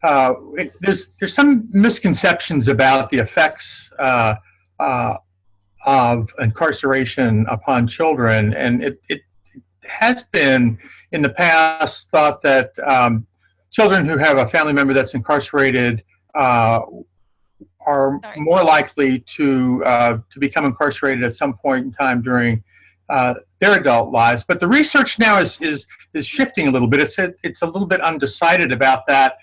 there's some misconceptions about the effects of incarceration upon children, and it has been in the past thought that children who have a family member that's incarcerated are more likely to become incarcerated at some point in time during their adult lives. But the research now is shifting a little bit. It's a little bit undecided about that,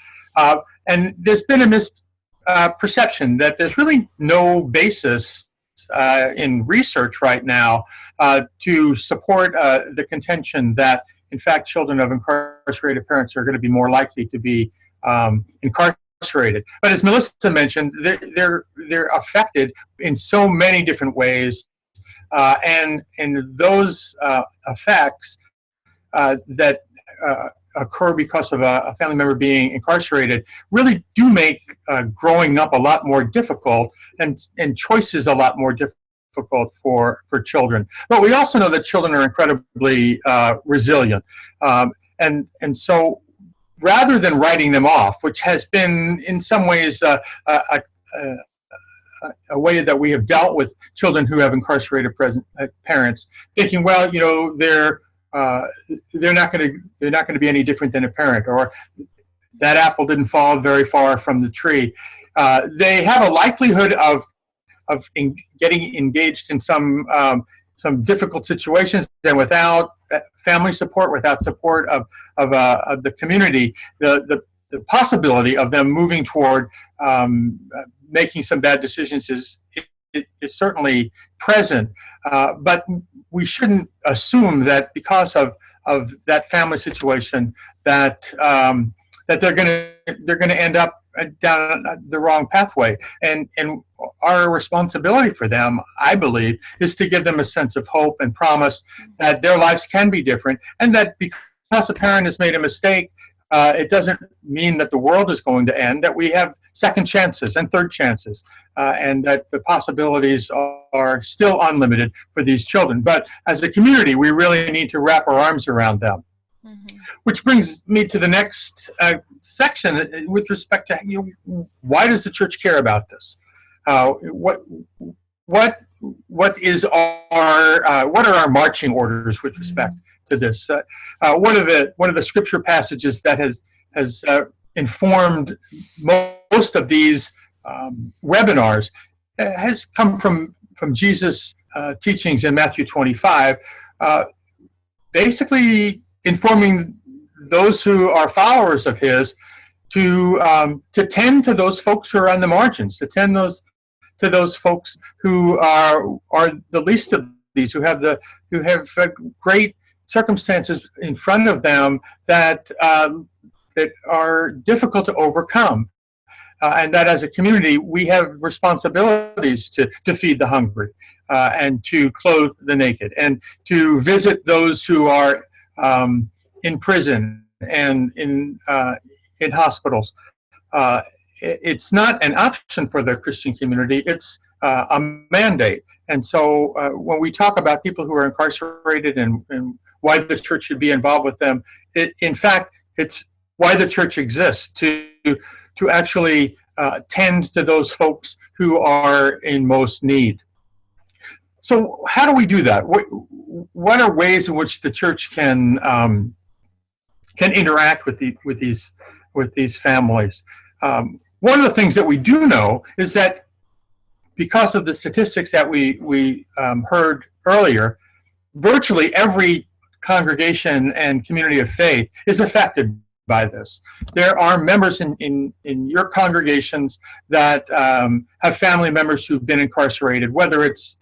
and there's been a misperception that there's really no basis in research right now to support the contention that, in fact, children of incarcerated parents are going to be more likely to be incarcerated. But as Melissa mentioned, they're affected in so many different ways, and those effects that occur because of a family member being incarcerated really do make growing up a lot more difficult and choices a lot more difficult for children. But we also know that children are incredibly resilient. And so rather than writing them off, which has been in some ways a way that we have dealt with children who have incarcerated parents, thinking, well, you know, they're not going to be any different than a parent, or that apple didn't fall very far from the tree. They have a likelihood of getting engaged in some difficult situations, and without family support, without support of the community, the possibility of them moving toward making some bad decisions is certainly present. But we shouldn't assume that because of that family situation that they're going to end up down the wrong pathway. And our responsibility for them, I believe, is to give them a sense of hope and promise that their lives can be different, and that because a parent has made a mistake, it doesn't mean that the world is going to end, that we have second chances and third chances, and that the possibilities are still unlimited for these children. But as a community, we really need to wrap our arms around them. Mm-hmm. Which brings me to the next section with respect to, you know, why does the church care about this? What are our marching orders with respect to this? One of the scripture passages that has informed most of these webinars has come from Jesus' teachings in Matthew 25, basically informing those who are followers of his to tend to those folks who are on the margins, to tend to those folks who are the least of these, who have great circumstances in front of them that are difficult to overcome, and that as a community we have responsibilities to feed the hungry, and to clothe the naked, and to visit those who are in prison and in hospitals. It's not an option for the Christian community, it's a mandate. And so when we talk about people who are incarcerated and why the church should be involved with them, in fact, it's why the church exists, to actually tend to those folks who are in most need. So how do we do that? What are ways in which the church can interact with these families? One of the things that we do know is that because of the statistics that we heard earlier, virtually every congregation and community of faith is affected by this. There are members in your congregations that have family members who've been incarcerated, whether it's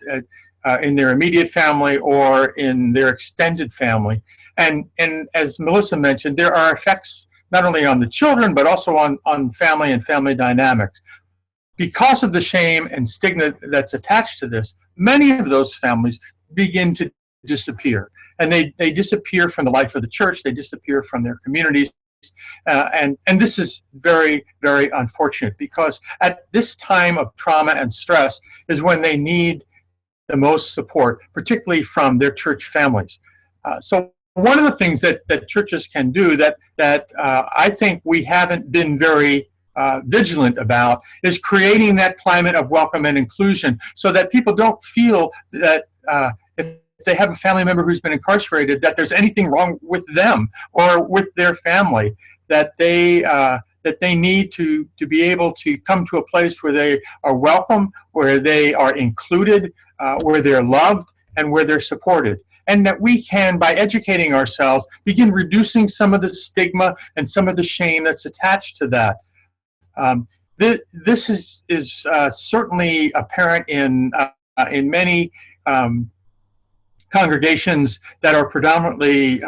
in their immediate family or in their extended family. And as Melissa mentioned, there are effects not only on the children, but also on family and family dynamics. Because of the shame and stigma that's attached to this, many of those families begin to disappear. And they disappear from the life of the church, they disappear from their communities. And this is very, very unfortunate, because at this time of trauma and stress is when they need the most support, particularly from their church families. So one of the things that churches can do that I think we haven't been very vigilant about is creating that climate of welcome and inclusion, so that people don't feel that if they have a family member who's been incarcerated, that there's anything wrong with them or with their family, that they need to be able to come to a place where they are welcome, where they are included, where they're loved, and where they're supported. And that we can, by educating ourselves, begin reducing some of the stigma and some of the shame that's attached to that. This is certainly apparent in many congregations that are predominantly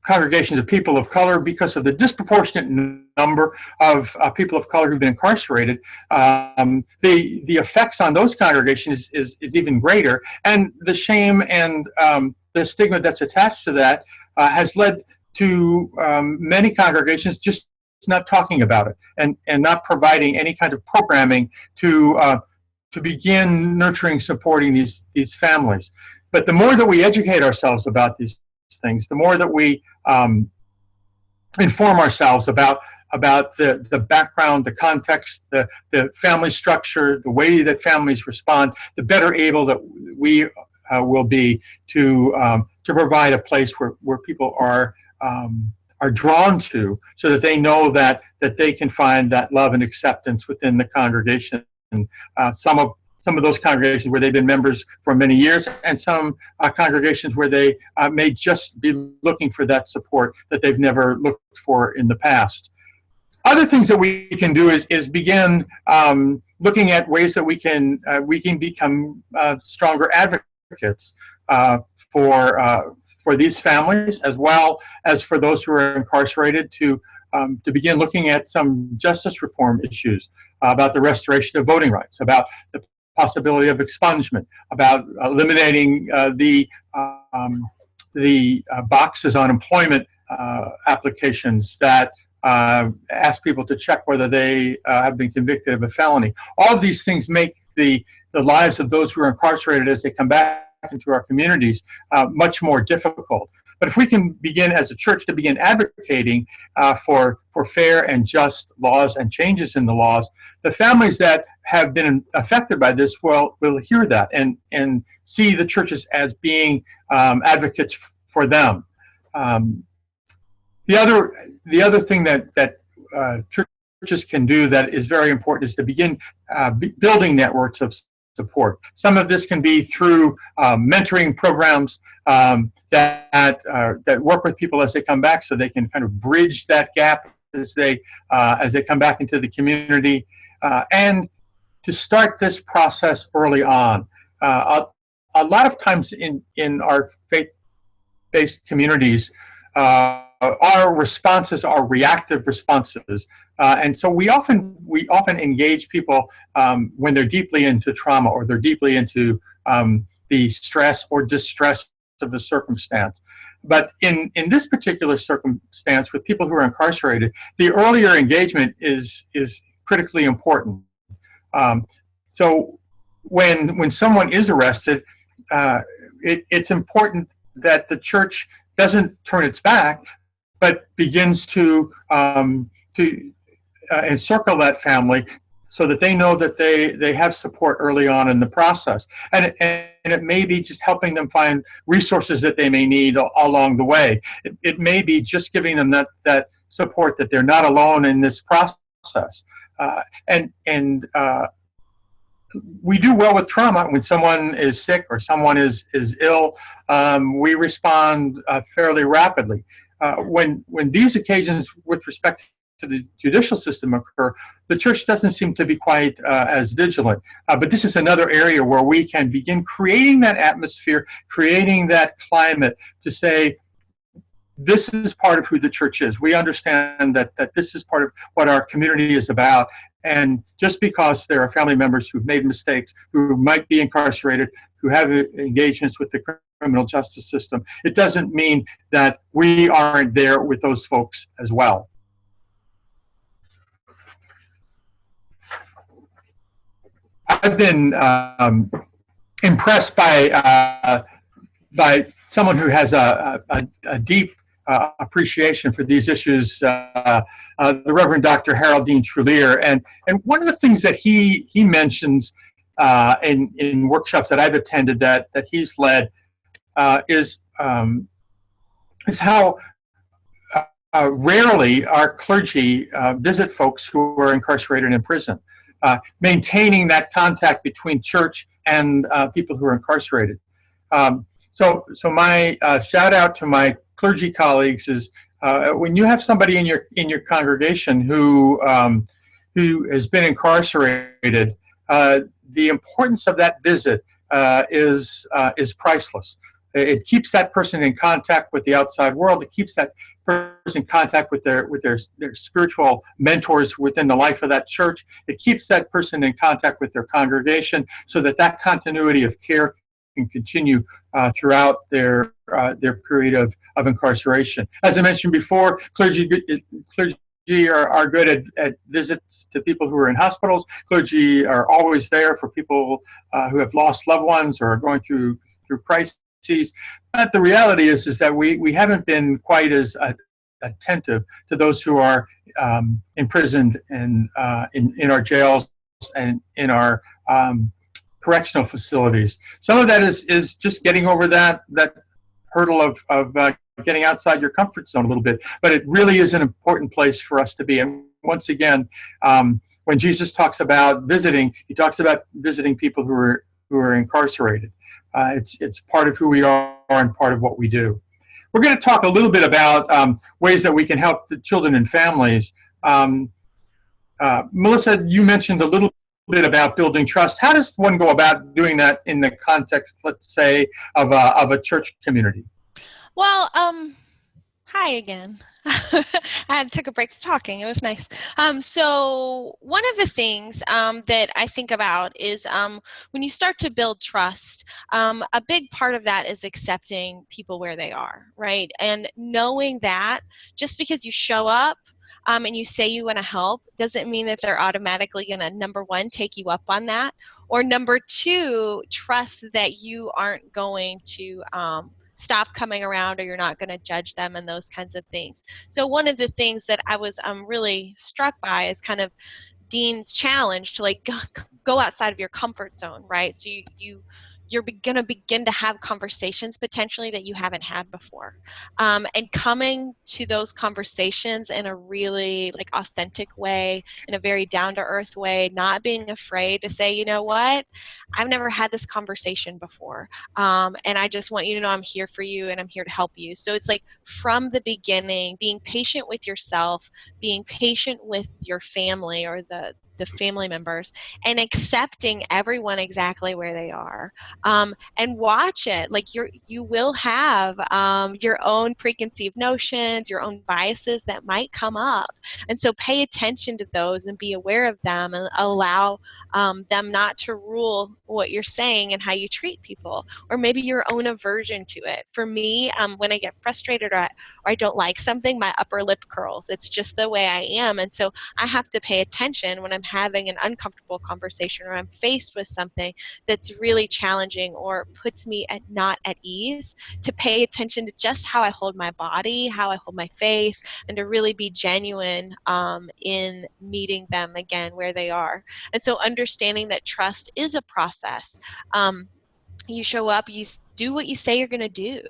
congregations of people of color, because of the disproportionate number of people of color who've been incarcerated. The effects on those congregations is even greater, and the shame and the stigma that's attached to that has led to many congregations just not talking about it and not providing any kind of programming to begin nurturing, supporting these families. But the more that we educate ourselves about these things, the more that we inform ourselves about the background, the context, the family structure, the way that families respond, the better able that we will be to provide a place where people are drawn to, so that they know that they can find that love and acceptance within the congregation. Some of those congregations where they've been members for many years, and some congregations where they may just be looking for that support that they've never looked for in the past. Other things that we can do is begin looking at ways that we can become stronger advocates for these families, as well as for those who are incarcerated, to begin looking at some justice reform issues, about the restoration of voting rights, about the possibility of expungement, about eliminating the boxes on employment applications that ask people to check whether they have been convicted of a felony. All of these things make the lives of those who are incarcerated as they come back into our communities much more difficult. But if we can begin as a church to begin advocating for fair and just laws and changes in the laws, the families that have been affected by this will hear that and see the churches as being advocates for them. The other thing that churches can do that is very important is to begin building networks of support. Some of this can be through mentoring programs that work with people as they come back, so they can kind of bridge that gap as they come back into the community, and to start this process early on. A lot of times in our faith-based communities, our responses are reactive responses, and so we often engage people when they're deeply into trauma, or they're deeply into the stress or distress of the circumstance. But in this particular circumstance, with people who are incarcerated, the earlier engagement is critically important. So when someone is arrested, it's important that the church doesn't turn its back, but begins to encircle that family, so that they know that they have support early on in the process. And it may be just helping them find resources that they may need along the way. It may be just giving them that support, that they're not alone in this process. We do well with trauma. When someone is sick or someone is ill, we respond fairly rapidly. When these occasions with respect to the judicial system occur, the church doesn't seem to be quite as vigilant. But this is another area where we can begin creating that atmosphere, creating that climate to say, this is part of who the church is. We understand that this is part of what our community is about. And just because there are family members who've made mistakes, who might be incarcerated, who have engagements with the criminal justice system, it doesn't mean that we aren't there with those folks as well. I've been impressed by by someone who has a deep appreciation for these issues, the Reverend Dr. Harold Dean Trullier. And one of the things that he mentions in workshops that I've attended that he's led is how rarely our clergy visit folks who are incarcerated in prison, maintaining that contact between church and people who are incarcerated. So my shout out to my clergy colleagues is when you have somebody in your congregation who has been incarcerated, the importance of that visit is priceless. It keeps that person in contact with the outside world. It keeps that person in contact with their spiritual mentors within the life of that church. It keeps that person in contact with their congregation, so that continuity of care can continue throughout their period of incarceration. As I mentioned before, clergy are good at visits to people who are in hospitals. Clergy are always there for people who have lost loved ones or are going through crises. But the reality is that we haven't been quite as attentive to those who are imprisoned in our jails and in our correctional facilities. Some of that is just getting over that hurdle of getting outside your comfort zone a little bit. But it really is an important place for us to be. And once again, when Jesus talks about visiting, he talks about visiting people who are incarcerated. It's part of who we are and part of what we do. We're going to talk a little bit about ways that we can help the children and families. Melissa, you mentioned a little bit about building trust. How does one go about doing that in the context, let's say, of a church community? Well, hi again. I took a break from talking. It was nice. So one of the things that I think about is when you start to build trust, a big part of that is accepting people where they are, right? And knowing that just because you show up and you say you want to help doesn't mean that they're automatically going to, number one, take you up on that, or number two, trust that you aren't going to stop coming around, or you're not going to judge them and those kinds of things. So one of the things that I was really struck by is kind of Dean's challenge to like go outside of your comfort zone, right? So you're going to begin to have conversations potentially that you haven't had before, and coming to those conversations in a really like authentic way, in a very down-to-earth way, not being afraid to say, you know what, I've never had this conversation before, and I just want you to know I'm here for you and I'm here to help you. So it's like from the beginning, being patient with yourself, being patient with your family or the family members, and accepting everyone exactly where they are, and watch it. Like you will have your own preconceived notions, your own biases that might come up, and so pay attention to those and be aware of them and allow them not to rule what you're saying and how you treat people, or maybe your own aversion to it. For me, when I get frustrated or I don't like something, my upper lip curls. It's just the way I am, and so I have to pay attention when I'm having an uncomfortable conversation or I'm faced with something that's really challenging or puts me not at ease, to pay attention to just how I hold my body, how I hold my face, and to really be genuine in meeting them again where they are. And so understanding that trust is a process. You show up, you do what you say you're going to do.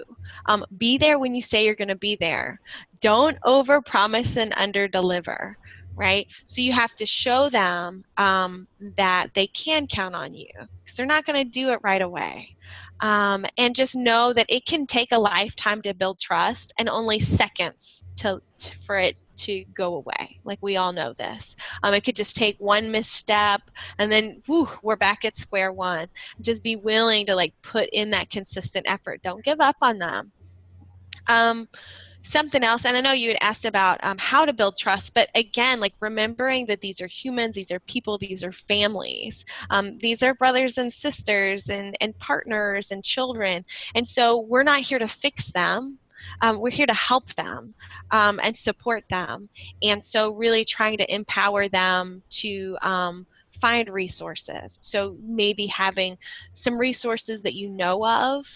Be there when you say you're going to be there. Don't overpromise and underdeliver, right? So you have to show them that they can count on you, because they're not going to do it right away. And just know that it can take a lifetime to build trust and only seconds for it to go away. Like, we all know this. It could just take one misstep and then we're back at square one. Just be willing to like put in that consistent effort. Don't give up on them. Something else, and I know you had asked about how to build trust, but again, like remembering that these are humans, these are people, these are families, these are brothers and sisters and partners and children, and so we're not here to fix them. We're here to help them and support them, and so really trying to empower them to find resources. So maybe having some resources that you know of,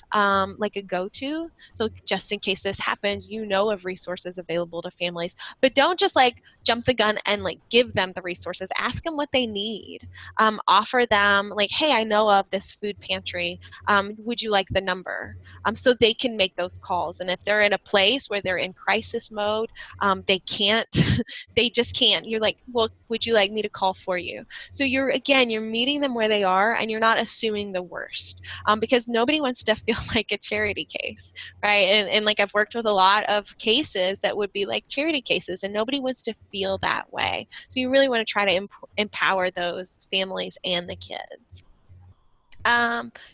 like a go-to. So just in case this happens, you know of resources available to families. But don't just like jump the gun and like give them the resources. Ask them what they need. Offer them like, hey, I know of this food pantry. Would you like the number? So they can make those calls. And if they're in a place where they're in crisis mode, they can't, they just can't. You're like, well, would you like me to call for you? So you're meeting them where they are, and you're not assuming the worst, because nobody wants to feel like a charity case, right? And like I've worked with a lot of cases that would be like charity cases, and nobody wants to feel that way. So you really want to try to empower those families and the kids.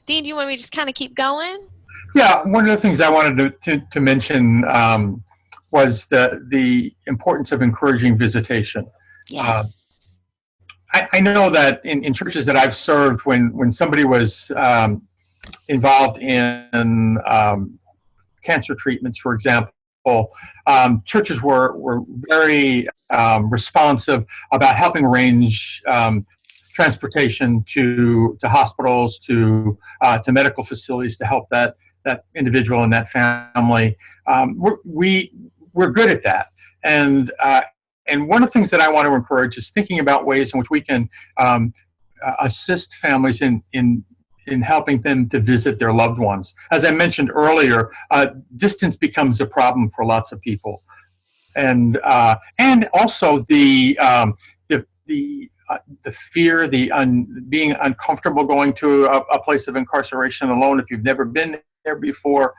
Dean, do you want me to just kind of keep going? Yeah, one of the things I wanted to mention was the importance of encouraging visitation. Yes. I know that in churches that I've served, when somebody was involved in cancer treatments, for example, churches were very responsive about helping arrange transportation to hospitals, to medical facilities to help that individual and that family. We're good at that, and one of the things that I want to encourage is thinking about ways in which we can assist families in helping them to visit their loved ones. As I mentioned earlier, distance becomes a problem for lots of people, and also the fear, being uncomfortable going to a place of incarceration alone if you've never been there before.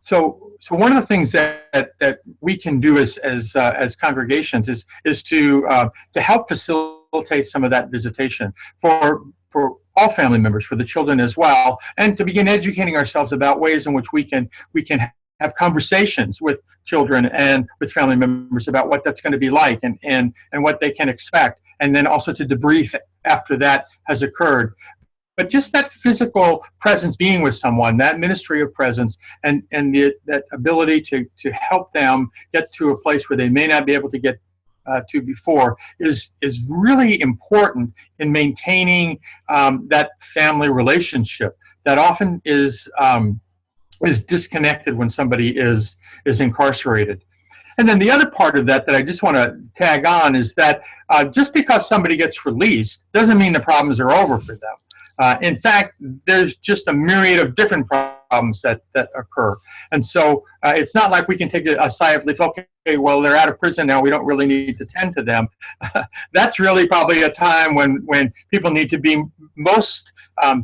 So one of the things that we can do as congregations is to help facilitate some of that visitation for all family members, for the children as well, and to begin educating ourselves about ways in which we can have conversations with children and with family members about what that's going to be like and what they can expect, and then also to debrief after that has occurred. But just that physical presence, being with someone, that ministry of presence, and that ability to help them get to a place where they may not be able to get to before is really important in maintaining that family relationship that often is disconnected when somebody is incarcerated. And then the other part of that I just want to tag on is that just because somebody gets released doesn't mean the problems are over for them. In fact, there's just a myriad of different problems that occur. And so it's not like we can take a sigh of relief, okay, well, they're out of prison now, we don't really need to tend to them. That's really probably a time when people need to be most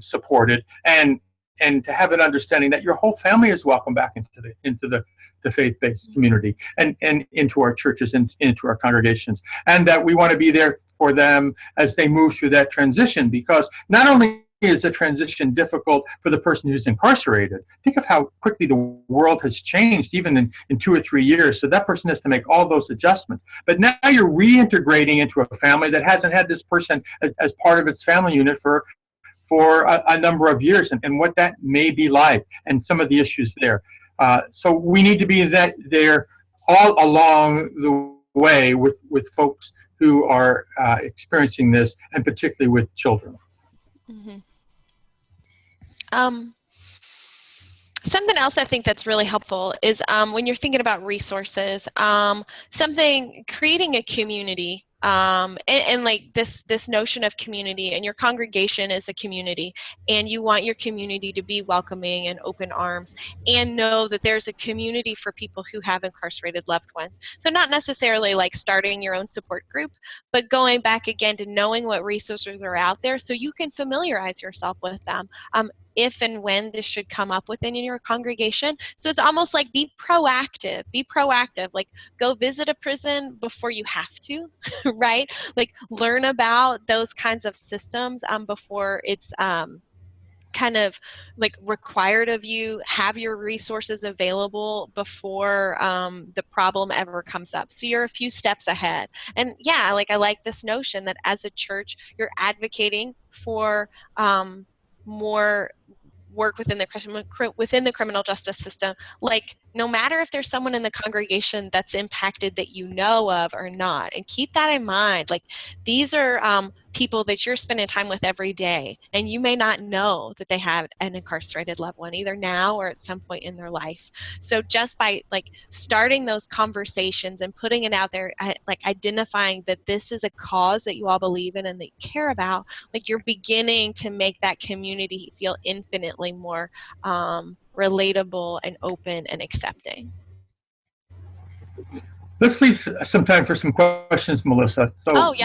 supported and to have an understanding that your whole family is welcome back into the faith-based community and into our churches and into our congregations, and that we want to be there for them as they move through that transition, because not only is the transition difficult for the person who's incarcerated, think of how quickly the world has changed even in 2 or 3 years, so that person has to make all those adjustments. But now you're reintegrating into a family that hasn't had this person as part of its family unit for a number of years, and what that may be like, and some of the issues there. So we need to be there all along the way with folks who are experiencing this, and particularly with children. Mm-hmm. Something else I think that's really helpful is when you're thinking about resources, creating a community, and like this notion of community, and your congregation is a community, and you want your community to be welcoming and open arms, and know that there's a community for people who have incarcerated loved ones. So not necessarily like starting your own support group, but going back again to knowing what resources are out there so you can familiarize yourself with them. If and when this should come up within your congregation. So it's almost like be proactive, like go visit a prison before you have to, right? Like learn about those kinds of systems before it's kind of like required of you. Have your resources available before the problem ever comes up, so you're a few steps ahead. And yeah, like I like this notion that as a church you're advocating for more work within the criminal justice system, like no matter if there's someone in the congregation that's impacted that you know of or not. And keep that in mind. Like, these are people that you're spending time with every day, and you may not know that they have an incarcerated loved one, either now or at some point in their life. So just by like starting those conversations and putting it out there, like identifying that this is a cause that you all believe in and that you care about, like you're beginning to make that community feel infinitely more relatable and open and accepting. Let's leave some time for some questions, Melissa. So Oh, yeah.